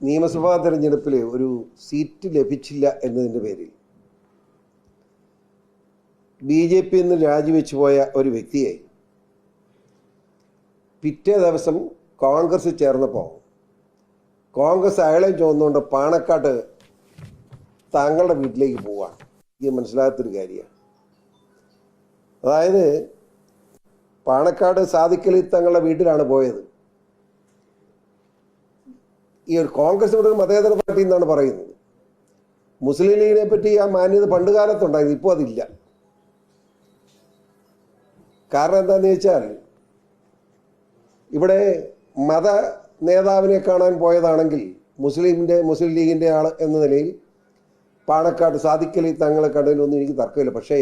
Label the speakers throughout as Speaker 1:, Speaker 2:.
Speaker 1: നിയമസഭാ തെരഞ്ഞെടുപ്പിൽ ഒരു സീറ്റ് ലഭിച്ചില്ല എന്നതിൻ്റെ പേരിൽ BJP നിന്ന് രാജിവെച്ചു പോയ ഒരു വ്യക്തിയെ പിറ്റേ ദിവസം കോൺഗ്രസ് ചേർന്നപ്പോൾ കോൺഗ്രസ് അയാളെ ചോദിച്ചുകൊണ്ട് പാണക്കാട്ട് താങ്കളുടെ വീട്ടിലേക്ക് പോവുകയാണ്. ഇത് മനസ്സിലാകാത്തൊരു കാര്യമാണ്. അതായത് പാണക്കാട് സാദിഖ് അലി തങ്ങളുടെ വീട്ടിലാണ് പോയത്. ഈ കോൺഗ്രസ് ഇവിടെ ഒരു മതേതര പാർട്ടി എന്നാണ് പറയുന്നത്. മുസ്ലിം ലീഗിനെ പറ്റി ആ മാന്യത പണ്ട് കാലത്തുണ്ടായിരുന്നു, ഇപ്പോൾ അതില്ല. കാരണം എന്താണെന്ന് ചോദിച്ചാൽ ഇവിടെ മത നേതാവിനെ കാണാൻ പോയതാണെങ്കിൽ മുസ്ലിം ലീഗിൻ്റെ ആൾ എന്ന നിലയിൽ പാണക്കാട് സാദിഖ് അലി തങ്ങളെ കണ്ടതിലൊന്നും എനിക്ക് തർക്കമില്ല. പക്ഷേ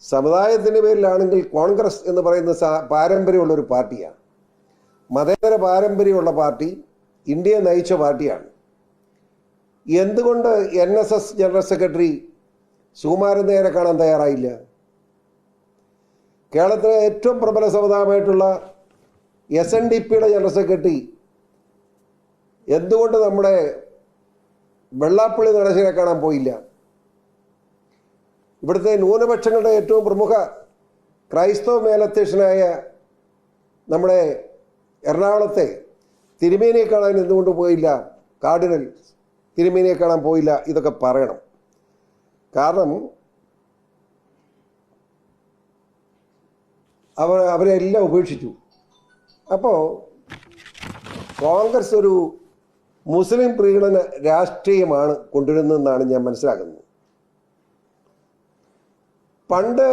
Speaker 1: സമുദായത്തിൻ്റെ പേരിലാണെങ്കിൽ കോൺഗ്രസ് എന്ന് പറയുന്ന പാരമ്പര്യമുള്ളൊരു പാർട്ടിയാണ്, മതേതര പാരമ്പര്യമുള്ള പാർട്ടി, ഇന്ത്യയെ നയിച്ച പാർട്ടിയാണ്. എന്തുകൊണ്ട് NSS ജനറൽ സെക്രട്ടറി സുകുമാരൻ നായരെ കാണാൻ തയ്യാറായില്ല? കേരളത്തിലെ ഏറ്റവും പ്രബല സമുദായമായിട്ടുള്ള SNDPയുടെ ജനറൽ സെക്രട്ടറി എന്തുകൊണ്ട് നമ്മുടെ വെള്ളാപ്പള്ളി നടേശനെ കാണാൻ പോയില്ല? ഇവിടുത്തെ ന്യൂനപക്ഷങ്ങളുടെ ഏറ്റവും പ്രമുഖ ക്രൈസ്തവ മേലധ്യക്ഷനായ നമ്മുടെ എറണാകുളത്തെ തിരുമേനിയെ കാണാൻ എന്തുകൊണ്ട് പോയില്ല? കാർഡിനൽ തിരുമേനിയെ കാണാൻ പോയില്ല? ഇതൊക്കെ പറയണം. കാരണം അവരെല്ലാം ഉപേക്ഷിച്ചു. അപ്പോൾ കോൺഗ്രസ് ഒരു മുസ്ലിം പ്രീണന രാഷ്ട്രീയമാണ് കൊണ്ടുവരുന്നതെന്നാണ് ഞാൻ മനസ്സിലാക്കുന്നത്. പണ്ട്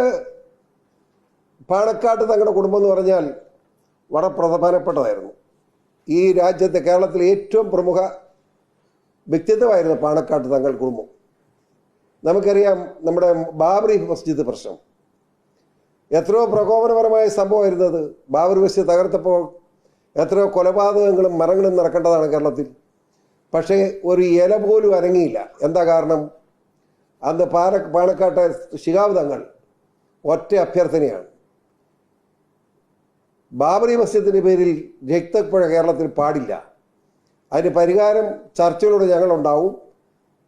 Speaker 1: പാണക്കാട്ട് തങ്ങളുടെ കുടുംബം എന്ന് പറഞ്ഞാൽ വളരെ പ്രധാനപ്പെട്ടതായിരുന്നു. ഈ രാജ്യത്തെ കേരളത്തിലെ ഏറ്റവും പ്രമുഖ വ്യക്തിത്വമായിരുന്നു പാണക്കാട്ട് തങ്ങൾ കുടുംബം. നമുക്കറിയാം നമ്മുടെ ബാബറി മസ്ജിദ് പ്രശ്നം എത്രയോ പ്രകോപനപരമായ സംഭവമായിരുന്നത്. ബാബറി മസ്ജിദ് തകർത്തപ്പോൾ എത്രയോ കൊലപാതകങ്ങളും മരണങ്ങളും നടക്കേണ്ടതാണ് കേരളത്തിൽ. പക്ഷേ ഒരു ഇല പോലും അനങ്ങിയില്ല. എന്താ കാരണം? അന്ന് പാണക്കാട്ടെ ശിഹാബ് തങ്ങൾ ഒറ്റ അഭ്യർത്ഥനയാണ്, ബാബറി മസ്ജിദിൻ്റെ പേരിൽ രക്തപ്പുഴ കേരളത്തിൽ പാടില്ല, അതിന് പരിഹാരം ചർച്ചയിലൂടെ ഞങ്ങളുണ്ടാവും,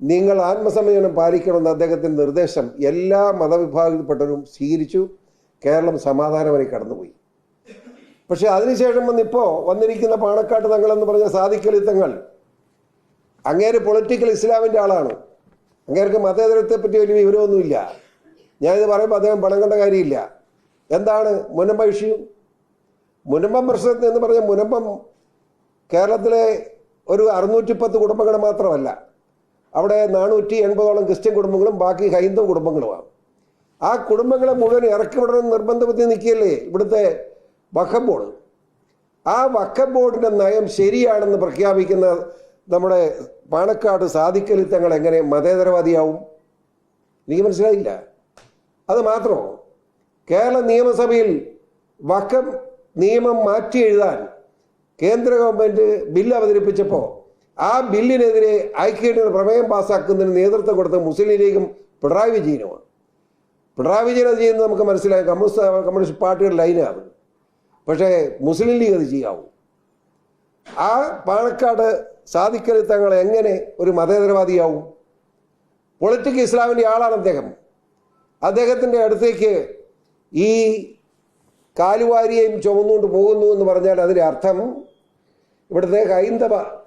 Speaker 1: നിങ്ങൾ ആത്മസംയമനം പാലിക്കണമെന്ന് അദ്ദേഹത്തിൻ്റെ നിർദ്ദേശം എല്ലാ മതവിഭാഗത്തിൽപ്പെട്ടവരും സ്വീകരിച്ചു. കേരളം സമാധാനമായി കടന്നുപോയി. പക്ഷെ അതിനുശേഷം ഇപ്പോൾ വന്നിരിക്കുന്ന പാണക്കാട്ട് തങ്ങളെന്ന് പറഞ്ഞ സാദിഖ് അലി തങ്ങൾ അങ്ങേര് പൊളിറ്റിക്കൽ ഇസ്ലാമിൻ്റെ ആളാണ്. അങ്ങേർക്ക് മതേതരത്തെ പറ്റി വലിയ വിവരമൊന്നുമില്ല. ഞാനിത് പറയുമ്പോൾ അദ്ദേഹം പണം കണ്ട കാര്യമില്ല. എന്താണ് മുനമ്പം ഇഷ്യൂ? മുനമ്പം പ്രശ്നത്തിൽ എന്ന് പറഞ്ഞാൽ മുനമ്പം കേരളത്തിലെ ഒരു 610 കുടുംബങ്ങൾ മാത്രമല്ല, അവിടെ 480ഓളം ക്രിസ്ത്യൻ കുടുംബങ്ങളും ബാക്കി ഹൈന്ദവ കുടുംബങ്ങളുമാണ്. ആ കുടുംബങ്ങളെ മുഴുവൻ ഇറക്കി വിടണമെന്ന് നിർബന്ധപ്പെടുത്തി നിൽക്കുകയല്ലേ ഇവിടുത്തെ വഖഫ് ബോർഡ്. ആ വഖഫ് ബോർഡിൻ്റെ നയം ശരിയാണെന്ന് പ്രഖ്യാപിക്കുന്ന നമ്മുടെ പാണക്കാട് സാദിഖ് അലി തങ്ങൾ എങ്ങനെ മതേതരവാദിയാവും? എനിക്ക് മനസ്സിലായില്ല. അത് മാത്രമോ, കേരള നിയമസഭയിൽ വഖഫ് നിയമം മാറ്റി എഴുതാൻ കേന്ദ്ര ഗവൺമെൻറ് ബില്ല് അവതരിപ്പിച്ചപ്പോൾ ആ ബില്ലിനെതിരെ ഐക്യകണ്ഠേന പ്രമേയം പാസ്സാക്കുന്നതിന് നേതൃത്വം കൊടുത്ത മുസ്ലിം ലീഗും പിണറായി വിജയനുമാണ്. പിണറായി വിജയൻ അത് ചെയ്യുന്നത് നമുക്ക് മനസ്സിലായി, കമ്മ്യൂണിസ്റ്റ് പാർട്ടിയുടെ ലൈനാണ്. പക്ഷേ മുസ്ലിം ലീഗ് അത് ചെയ്യാവും. ആ പാണക്കാട് സാദിഖ് അലി തങ്ങൾ എങ്ങനെ ഒരു മതേതരവാദിയാവും? പൊളിറ്റിക്കൽ ഇസ്ലാമിൻ്റെ ആളാണ് അദ്ദേഹം. അദ്ദേഹത്തിൻ്റെ അടുത്തേക്ക് ഈ കാലുവാരിയെയും ചുമന്നുകൊണ്ട് പോകുന്നു എന്ന് പറഞ്ഞാൽ അതിൻ്റെ അർത്ഥം ഇവിടുത്തെ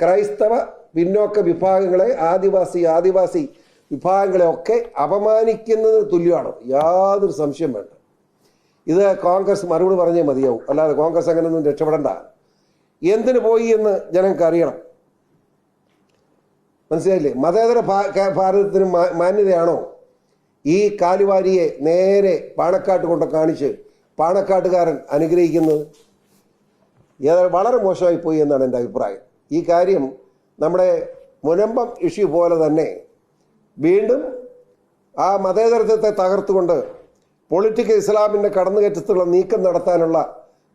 Speaker 1: ക്രൈസ്തവ പിന്നോക്ക വിഭാഗങ്ങളെ, ആദിവാസി വിഭാഗങ്ങളെ ഒക്കെ അപമാനിക്കുന്നതിന് തുല്യമാണ്. യാതൊരു സംശയം വേണ്ട. ഇത് കോൺഗ്രസ് മറുപടി പറഞ്ഞേ മതിയാവും. അല്ലാതെ കോൺഗ്രസ് അങ്ങനെയൊന്നും രക്ഷപ്പെടണ്ട. എന്തിനു പോയി എന്ന് ജനങ്ങൾക്ക് അറിയണം. മനസ്സിലായില്ലേ? മതേതര ഭാരതത്തിന് മാന്യതയാണോ ഈ കാലുവാരിയെ നേരെ പാണക്കാട്ട് കൊണ്ട് കാണിച്ച് പാണക്കാട്ടുകാരൻ അനുഗ്രഹിക്കുന്നത്? വളരെ മോശമായി പോയി എന്നാണ് എൻ്റെ അഭിപ്രായം. ഈ കാര്യം നമ്മുടെ മുനമ്പം ഇഷ്യൂ പോലെ തന്നെ വീണ്ടും ആ മതേതരത്വത്തെ തകർത്തുകൊണ്ട് പൊളിറ്റിക്കൽ ഇസ്ലാമിൻ്റെ കടന്നുകയറ്റത്തിലുള്ള നീക്കം നടത്താനുള്ള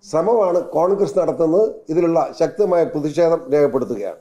Speaker 1: ശ്രമമാണ് കോൺഗ്രസ് നടത്തുന്നത്. ഇതിലുള്ള ശക്തമായ പ്രതിഷേധം രേഖപ്പെടുത്തുകയാണ്.